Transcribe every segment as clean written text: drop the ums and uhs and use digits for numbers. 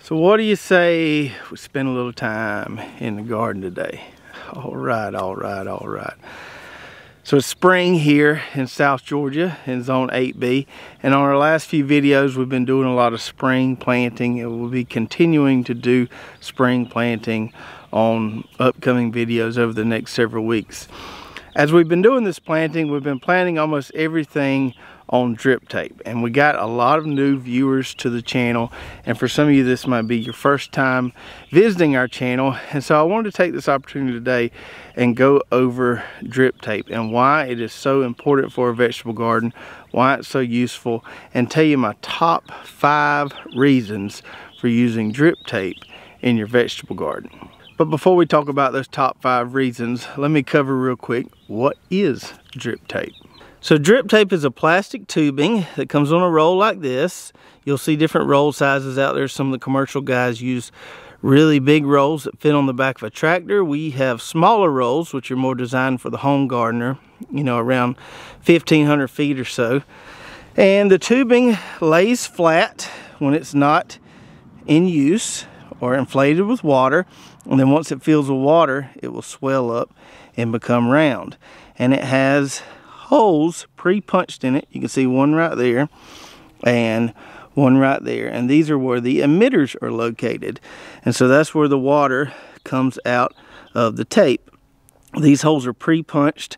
So what do you say we spend a little time in the garden today? All right. So it's spring here in South Georgia in Zone 8B, and on our last few videos we've been doing a lot of spring planting, and we'll be continuing to do spring planting on upcoming videos over the next several weeks. As we've been doing this planting, we've been planting almost everything on drip tape, and we got a lot of new viewers to the channel, and for some of you this might be your first time visiting our channel, and so I wanted to take this opportunity today and go over drip tape and why it is so important for a vegetable garden, why it's so useful, and tell you my top 5 reasons for using drip tape in your vegetable garden. But before we talk about those top 5 reasons, let me cover real quick what is drip tape. So drip tape is a plastic tubing that comes on a roll like this. You'll see different roll sizes out there. Some of the commercial guys use really big rolls that fit on the back of a tractor. We have smaller rolls, which are more designed for the home gardener, you know, around 1,500 feet or so. And the tubing lays flat when it's not in use or inflated with water. And then once it fills with water, it will swell up and become round. And it has holes pre-punched in it. You can see one right there and one right there, and these are where the emitters are located, and so that's where the water comes out of the tape. These holes are pre-punched.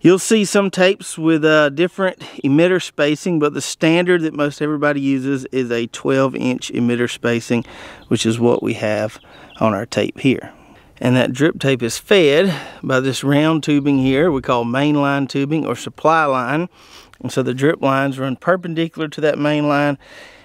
You'll see some tapes with different emitter spacing, but the standard that most everybody uses is a 12-inch emitter spacing, which is what we have on our tape here. And that drip tape is fed by this round tubing here we call mainline tubing or supply line. And so the drip lines run perpendicular to that main line,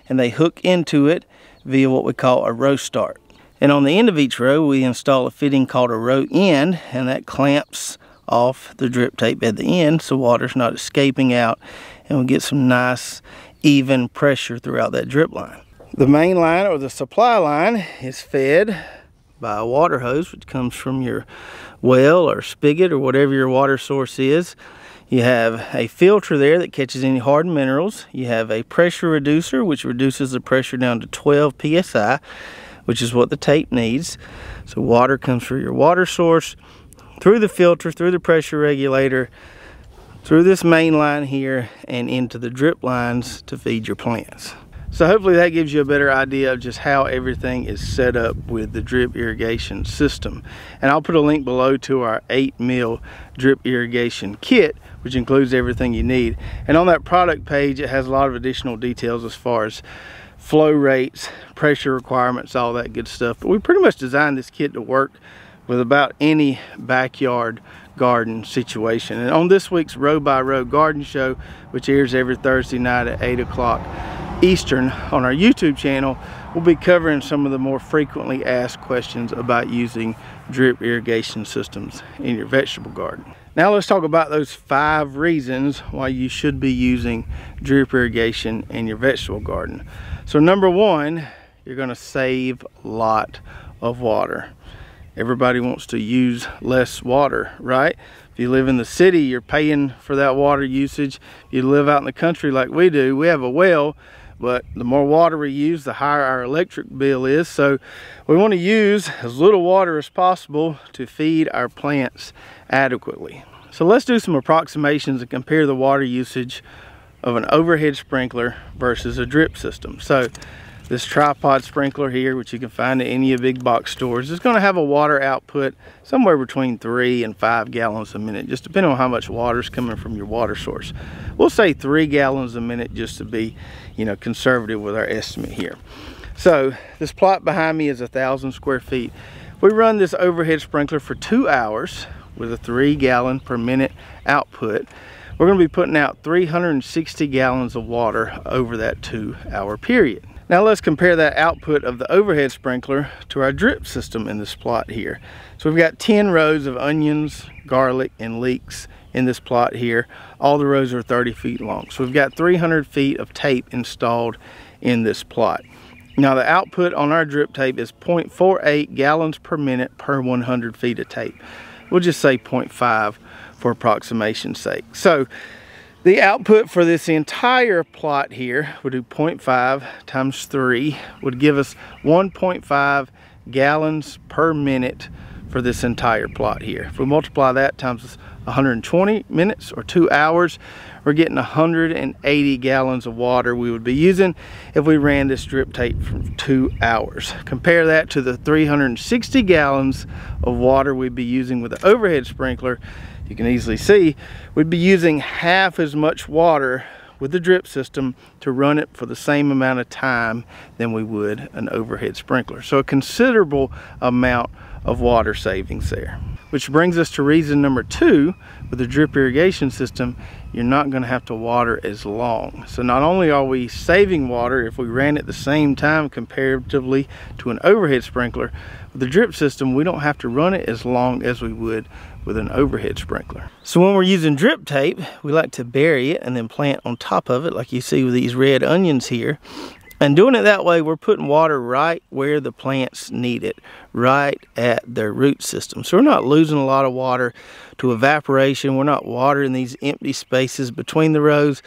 and they hook into it via what we call a row start. And on the end of each row we install a fitting called a row end, and that clamps off the drip tape at the end so water's not escaping out, and we get some nice even pressure throughout that drip line. The main line or the supply line is fed by a water hose, which comes from your well or spigot or whatever your water source is. You have a filter there that catches any hard minerals. You have a pressure reducer, which reduces the pressure down to 12 psi, which is what the tape needs. So water comes through your water source, through the filter, through the pressure regulator, through this main line here, and into the drip lines to feed your plants. So hopefully that gives you a better idea of just how everything is set up with the drip irrigation system. And I'll put a link below to our 8 mil drip irrigation kit, which includes everything you need. And on that product page, it has a lot of additional details as far as flow rates, pressure requirements, all that good stuff. But we pretty much designed this kit to work with about any backyard garden situation. And on this week's Row by Row Garden Show, which airs every Thursday night at 8 o'clock Eastern on our YouTube channel, we'll be covering some of the more frequently asked questions about using drip irrigation systems in your vegetable garden. Now let's talk about those 5 reasons why you should be using drip irrigation in your vegetable garden. So number 1, you're going to save a lot of water. Everybody wants to use less water, right? If you live in the city, you're paying for that water usage. If you live out in the country like we do, we have a well, but the more water we use, the higher our electric bill is. So we want to use as little water as possible to feed our plants adequately. So let's do some approximations and compare the water usage of an overhead sprinkler versus a drip system. So this tripod sprinkler here, which you can find at any of the big box stores, is going to have a water output somewhere between 3 and 5 gallons a minute, just depending on how much water is coming from your water source. We'll say 3 gallons a minute just to be, you know, conservative with our estimate here. So this plot behind me is 1,000 square feet. We run this overhead sprinkler for 2 hours with a 3 gallon per minute output. We're going to be putting out 360 gallons of water over that 2-hour period. Now let's compare that output of the overhead sprinkler to our drip system in this plot here. So we've got 10 rows of onions, garlic, and leeks in this plot here. All the rows are 30 feet long. So we've got 300 feet of tape installed in this plot. Now the output on our drip tape is 0.48 gallons per minute per 100 feet of tape. We'll just say 0.5 for approximation's sake. So The output for this entire plot here, we'll do 0.5 times 3, would give us 1.5 gallons per minute for this entire plot here. If we multiply that times 120 minutes or 2 hours, we're getting 180 gallons of water we would be using if we ran this drip tape for 2 hours. Compare that to the 360 gallons of water we'd be using with the overhead sprinkler. You can easily see we'd be using half as much water with the drip system to run it for the same amount of time than we would an overhead sprinkler. So a considerable amount of water savings there. Which brings us to reason number 2. With the drip irrigation system, you're not going to have to water as long. So not only are we saving water if we ran it the same time comparatively to an overhead sprinkler, with the drip system we don't have to run it as long as we would with an overhead sprinkler. So when we're using drip tape, we like to bury it and then plant on top of it like you see with these red onions here. And doing it that way, we're putting water right where the plants need it, right at their root system. So we're not losing a lot of water to evaporation. We're not watering these empty spaces between the rows.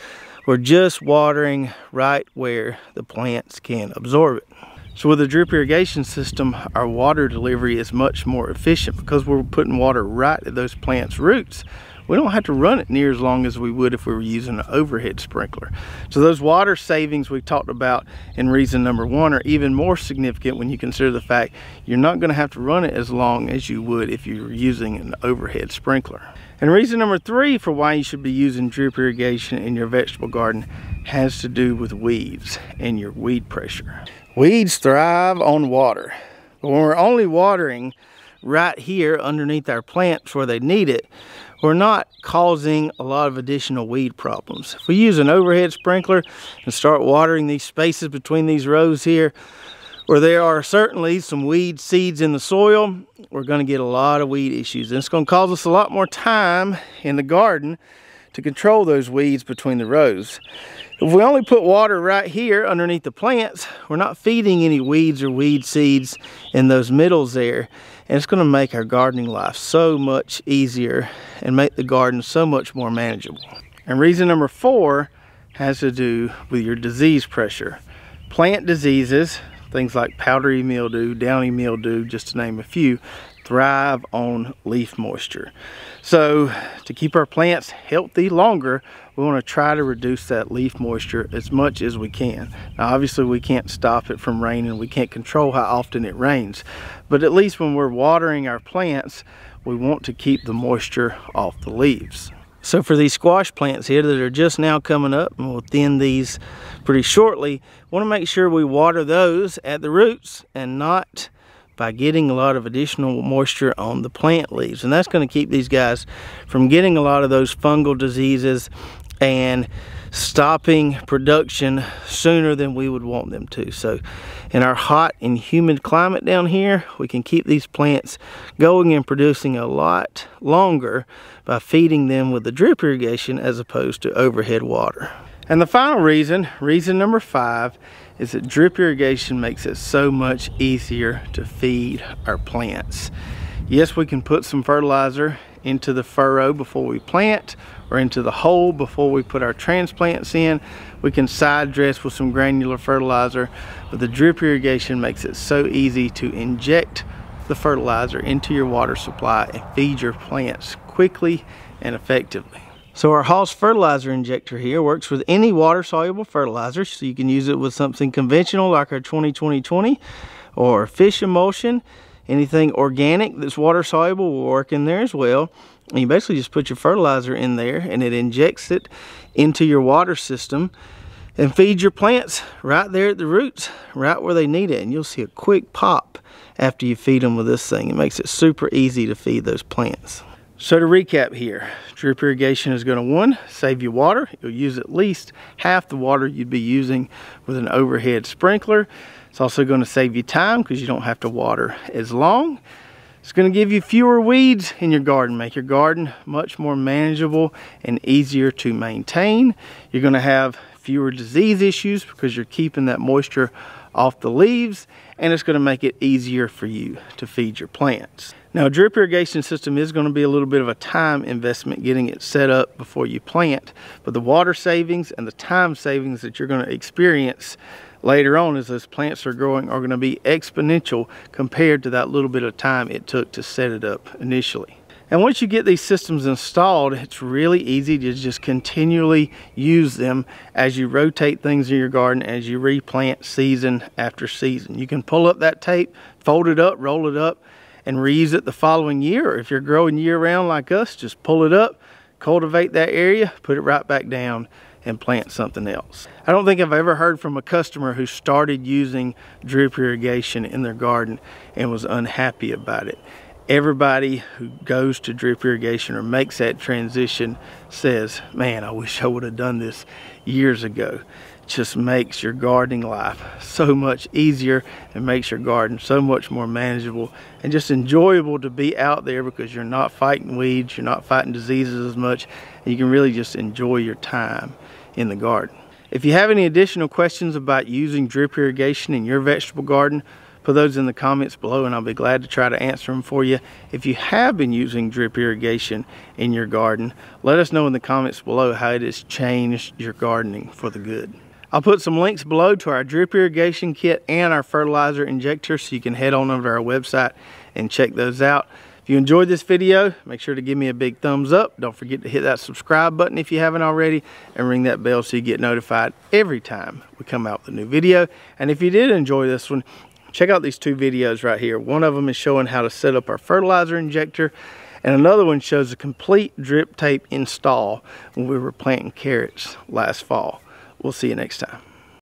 We're just watering right where the plants can absorb it. So with a drip irrigation system, our water delivery is much more efficient because we're putting water right at those plants' roots. We don't have to run it near as long as we would if we were using an overhead sprinkler. So those water savings we talked about in reason number 1 are even more significant when you consider the fact you're not going to have to run it as long as you would if you were using an overhead sprinkler. And reason number 3 for why you should be using drip irrigation in your vegetable garden has to do with weeds and your weed pressure. Weeds thrive on water, but when we're only watering right here underneath our plants where they need it, we're not causing a lot of additional weed problems. If we use an overhead sprinkler and start watering these spaces between these rows here, where there are certainly some weed seeds in the soil, we're going to get a lot of weed issues. And it's going to cause us a lot more time in the garden to control those weeds between the rows. If we only put water right here underneath the plants, we're not feeding any weeds or weed seeds in those middles there. And it's going to make our gardening life so much easier and make the garden so much more manageable. And reason number 4 has to do with your disease pressure. Plant diseases, things like powdery mildew, downy mildew, just to name a few, thrive on leaf moisture. So to keep our plants healthy longer, we want to try to reduce that leaf moisture as much as we can. Now obviously we can't stop it from raining, we can't control how often it rains, but at least when we're watering our plants, we want to keep the moisture off the leaves. So for these squash plants here that are just now coming up, and we'll thin these pretty shortly, we want to make sure we water those at the roots and not by getting a lot of additional moisture on the plant leaves. And that's going to keep these guys from getting a lot of those fungal diseases and stopping production sooner than we would want them to. So in our hot and humid climate down here, we can keep these plants going and producing a lot longer by feeding them with the drip irrigation as opposed to overhead water. And the final reason, reason number 5, is that drip irrigation makes it so much easier to feed our plants. Yes, we can put some fertilizer into the furrow before we plant or into the hole before we put our transplants in. We can side dress with some granular fertilizer, but the drip irrigation makes it so easy to inject the fertilizer into your water supply and feed your plants quickly and effectively. So our Hoss fertilizer injector here works with any water-soluble fertilizer, so you can use it with something conventional like our 20-20-20 or fish emulsion. Anything organic that's water-soluble will work in there as well. And you basically just put your fertilizer in there and it injects it into your water system and feeds your plants right there at the roots, right where they need it. And you'll see a quick pop after you feed them with this thing. It makes it super easy to feed those plants. So to recap here, drip irrigation is going to, 1, save you water. You'll use at least half the water you'd be using with an overhead sprinkler. It's also going to save you time because you don't have to water as long. It's going to give you fewer weeds in your garden, make your garden much more manageable and easier to maintain. You're going to have fewer disease issues because you're keeping that moisture off the leaves, and it's going to make it easier for you to feed your plants. Now, a drip irrigation system is going to be a little bit of a time investment getting it set up before you plant, but the water savings and the time savings that you're going to experience later on as those plants are growing are going to be exponential compared to that little bit of time it took to set it up initially. And once you get these systems installed, it's really easy to just continually use them as you rotate things in your garden, as you replant season after season. You can pull up that tape, fold it up, roll it up, and reuse it the following year. Or if you're growing year-round like us, just pull it up, cultivate that area, put it right back down, and plant something else. I don't think I've ever heard from a customer who started using drip irrigation in their garden and was unhappy about it. Everybody who goes to drip irrigation or makes that transition says, man, I wish I would have done this years ago. It just makes your gardening life so much easier and makes your garden so much more manageable and just enjoyable to be out there, because you're not fighting weeds, you're not fighting diseases as much, and you can really just enjoy your time in the garden. If you have any additional questions about using drip irrigation in your vegetable garden, put those in the comments below and I'll be glad to try to answer them for you. If you have been using drip irrigation in your garden, let us know in the comments below how it has changed your gardening for the good. I'll put some links below to our drip irrigation kit and our fertilizer injector, so you can head on over to our website and check those out. If you enjoyed this video, make sure to give me a big thumbs up. Don't forget to hit that subscribe button if you haven't already, and ring that bell so you get notified every time we come out with a new video. And if you did enjoy this one, check out these two videos right here. One of them is showing how to set up our fertilizer injector, and another one shows a complete drip tape install when we were planting carrots last fall. We'll see you next time.